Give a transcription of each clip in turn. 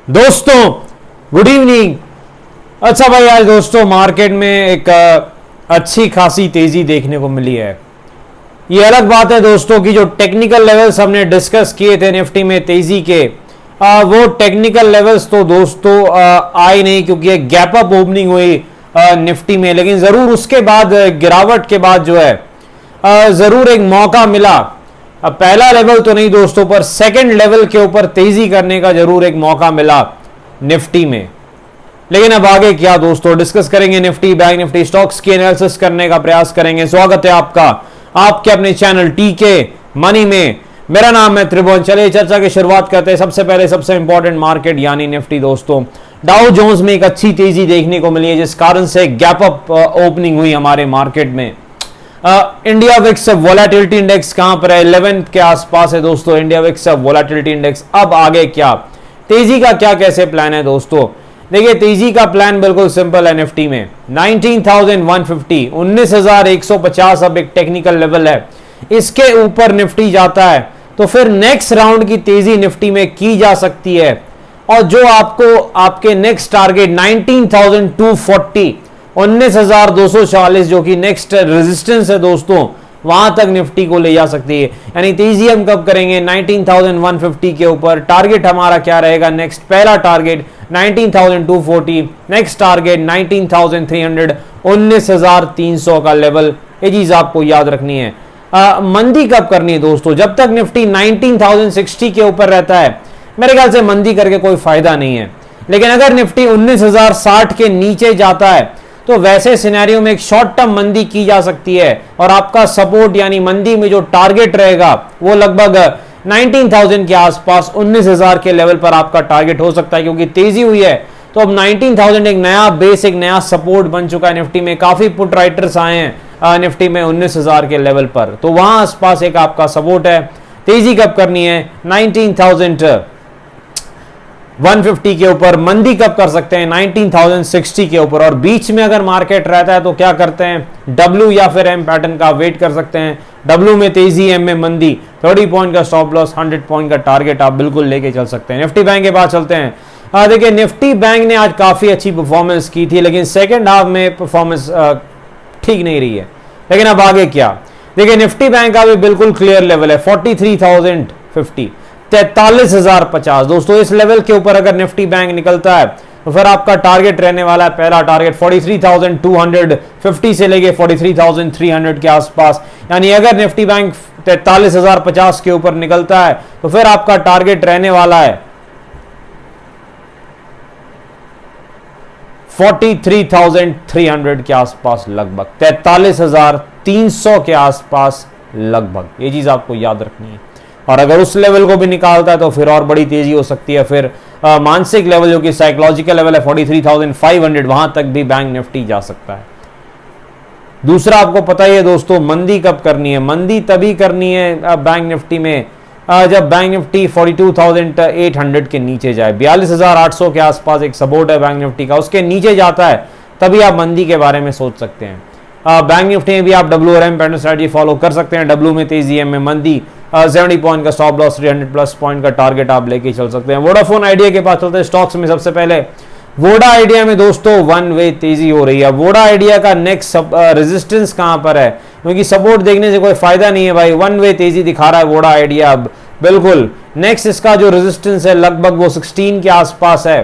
दोस्तों good evening. अच्छा भाई, आज दोस्तों मार्केट में एक अच्छी खासी तेजी देखने को मिली है। ये अलग बात है दोस्तों कि जो टेक्निकल लेवल्स हमने डिस्कस किए थे निफ्टी में तेजी के, वो टेक्निकल लेवल्स तो दोस्तों आए नहीं, क्योंकि एक गैप अप ओपनिंग हुई निफ्टी में। लेकिन जरूर उसके बाद गिरावट के बाद जो है जरूर एक मौका मिला। पहला लेवल तो नहीं दोस्तों, पर सेकंड लेवल के ऊपर तेजी करने का जरूर एक मौका मिला निफ्टी में। लेकिन अब आगे क्या दोस्तों, डिस्कस करेंगे निफ्टी, बैंक निफ्टी, स्टॉक्स की एनालिसिस करने का प्रयास करेंगे। स्वागत है आपका आपके अपने चैनल टीके मनी में। मेरा नाम है त्रिभुवन। चलिए चर्चा की शुरुआत करते हैं। सबसे पहले सबसे इंपॉर्टेंट मार्केट यानी निफ्टी दोस्तों। डाउ जोन्स में एक अच्छी तेजी देखने को मिली है, जिस कारण से गैप अप ओपनिंग हुई हमारे मार्केट में। इंडिया विक्स वोलेटिलिटी इंडेक्स कहां पर है? 11 के आसपास है दोस्तों इंडिया विक्स वोलेटिलिटी इंडेक्स। अब आगे क्या, तेजी का क्या कैसे प्लान है दोस्तों? देखिए, तेजी का प्लान बिल्कुल सिंपल है। निफ्टी में 19,150 19,150 अब एक टेक्निकल लेवल है। इसके ऊपर निफ्टी जाता है तो फिर नेक्स्ट राउंड की तेजी निफ्टी में की जा सकती है। और जो आपको आपके नेक्स्ट टारगेट 19,240 19,240 जो कि नेक्स्ट रेजिस्टेंस है दोस्तों, वहां तक निफ्टी को ले जा सकती है। यानी तेजी हम कब करेंगे? 19,150 के ऊपर। टारगेट हमारा क्या रहेगा? नेक्स्ट पहला टारगेट 19,240, नेक्स्ट टारगेट 19,300 19,300 का लेवल। ये चीज आपको याद रखनी है। मंदी कब करनी है दोस्तों? जब तक निफ्टी 19,060 के ऊपर रहता है मेरे ख्याल से मंदी करके कोई फायदा नहीं है। लेकिन अगर निफ्टी 19,060 के नीचे जाता है तो वैसे सिनेरियो में एक शॉर्ट टर्म मंदी की जा सकती है, और आपका सपोर्ट यानी मंदी में जो टारगेट रहेगा वो लगभग 19,000 के आसपास 19,000 के लेवल पर आपका टारगेट हो सकता है। क्योंकि तेजी हुई है तो अब 19,000 एक नया बेस, एक नया सपोर्ट बन चुका है निफ्टी में। काफी पुट राइटर्स आए हैं निफ्टी में 19,000 के लेवल पर, तो वहां आसपास एक आपका सपोर्ट है। तेजी कब करनी है? 19,150 के ऊपर। मंदी कब कर सकते हैं? 19,060 के ऊपर। और बीच में अगर मार्केट रहता है तो क्या करते हैं? डब्ल्यू या फिर एम पैटर्न का वेट कर सकते हैं। डब्ल्यू में तेजी, एम में मंदी। 30 पॉइंट का स्टॉप लॉस, 100 पॉइंट का टारगेट आप बिल्कुल लेके चल सकते हैं। निफ्टी बैंक के पास चलते हैं। देखिए, निफ्टी बैंक ने आज काफी अच्छी परफॉर्मेंस की थी, लेकिन सेकेंड हाफ में परफॉर्मेंस ठीक नहीं रही है। लेकिन अब आगे क्या? देखिए, निफ्टी बैंक का भी बिल्कुल क्लियर लेवल है 43,050 43,050 दोस्तों। इस लेवल के ऊपर अगर निफ्टी बैंक निकलता है तो फिर आपका टारगेट रहने वाला है, पहला टारगेट 43,250 से लेके 43,300 के आसपास। यानी अगर निफ्टी बैंक 43,050 के ऊपर निकलता है तो फिर आपका टारगेट रहने वाला है 43,300 के आसपास, लगभग 43,300 के आसपास लगभग। ये चीज आपको याद रखनी है। और अगर उस लेवल को भी निकालता है तो फिर और बड़ी तेजी हो सकती है। फिर मानसिक लेवल जो कि साइकोलॉजिकल लेवल है 43,500, वहां तक भी बैंक निफ्टी जा सकता है। दूसरा, आपको पता ही है दोस्तों, मंदी कब करनी है? मंदी तभी करनी है बैंक निफ्टी में जब बैंक निफ्टी 42,800 के नीचे जाए। 42,800 के आसपास एक सपोर्ट है बैंक निफ्टी का, उसके नीचे जाता है तभी आप मंदी के बारे में सोच सकते हैं। बैंक निफ्टी में भी आप डब्ल्यू और एम पैटर्न स्ट्रेटजी फॉलो कर सकते हैं। डब्ल्यू में तेजी, एम में मंदी। 70 पॉइंट का स्टॉप लॉस, 300 प्लस पॉइंट का टारगेट आप लेके चल सकते हैं। वोडाफोन आइडिया के पास चलते हैं। स्टॉक्स में सबसे पहले वोडा आइडिया में दोस्तों वन वे तेजी हो रही है। वोडा आइडिया का नेक्स्ट रेजिस्टेंस कहां पर है? क्योंकि सपोर्ट देखने से कोई फायदा नहीं है भाई, वन वे तेजी दिखा रहा है वोडा आइडिया अब बिल्कुल। नेक्स्ट इसका जो रेजिस्टेंस है लगभग वो 16 के आसपास है,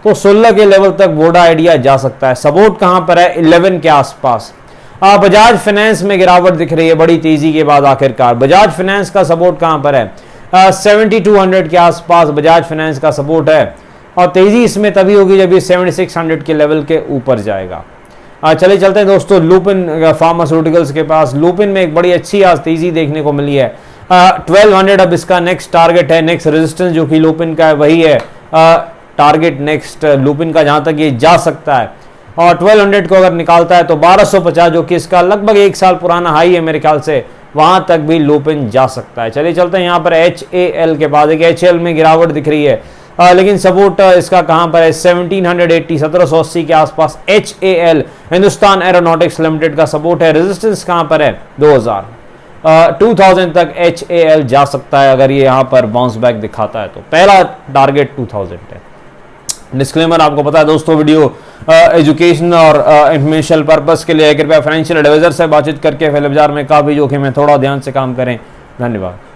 तो 16 के लेवल तक वोडा आइडिया जा सकता है। सपोर्ट कहां पर है? 11 के आसपास। बजाज फाइनेंस में गिरावट दिख रही है बड़ी तेजी के बाद। आखिरकार बजाज फाइनेंस का सपोर्ट कहां पर है? 7200 के आसपास बजाज फाइनेंस का सपोर्ट है। और तेजी इसमें तभी होगी जब ये 7600 के लेवल के ऊपर जाएगा। चलिए चलते हैं दोस्तों लुपिन फार्मास्यूटिकल्स के पास। लुपिन में एक बड़ी अच्छी आज तेजी देखने को मिली है। 1200 अब इसका नेक्स्ट टारगेट है। नेक्स्ट रेजिस्टेंस जो कि लुपिन का है वही है टारगेट नेक्स्ट लुपिन का, जहां तक ये जा सकता है। और 1200 को अगर निकालता है तो 1250 जो कि इसका लगभग एक साल पुराना हाई है मेरे ख्याल से, वहां तक भी लुपिन जा सकता है। चलिए चलते हैं यहाँ पर HAL के बाद। HAL में गिरावट दिख रही है, लेकिन सपोर्ट इसका कहां पर है? 1780 1780 के आसपास HAL हिंदुस्तान एरोनॉटिक्स लिमिटेड का सपोर्ट है। रेजिस्टेंस कहां पर है? 2000 तक HAL जा सकता है अगर ये यहां पर बाउंस बैक दिखाता है तो। पहला टारगेट 2000 है। डिस्क्लेमर आपको पता है दोस्तों, वीडियो एजुकेशन और इंफॉर्मेशनल पर्पस के लिए। कृपया फाइनेंशियल एडवाइजर से बातचीत करके शेयर बाजार में काफ़ी जोखिम है, थोड़ा ध्यान से काम करें। धन्यवाद।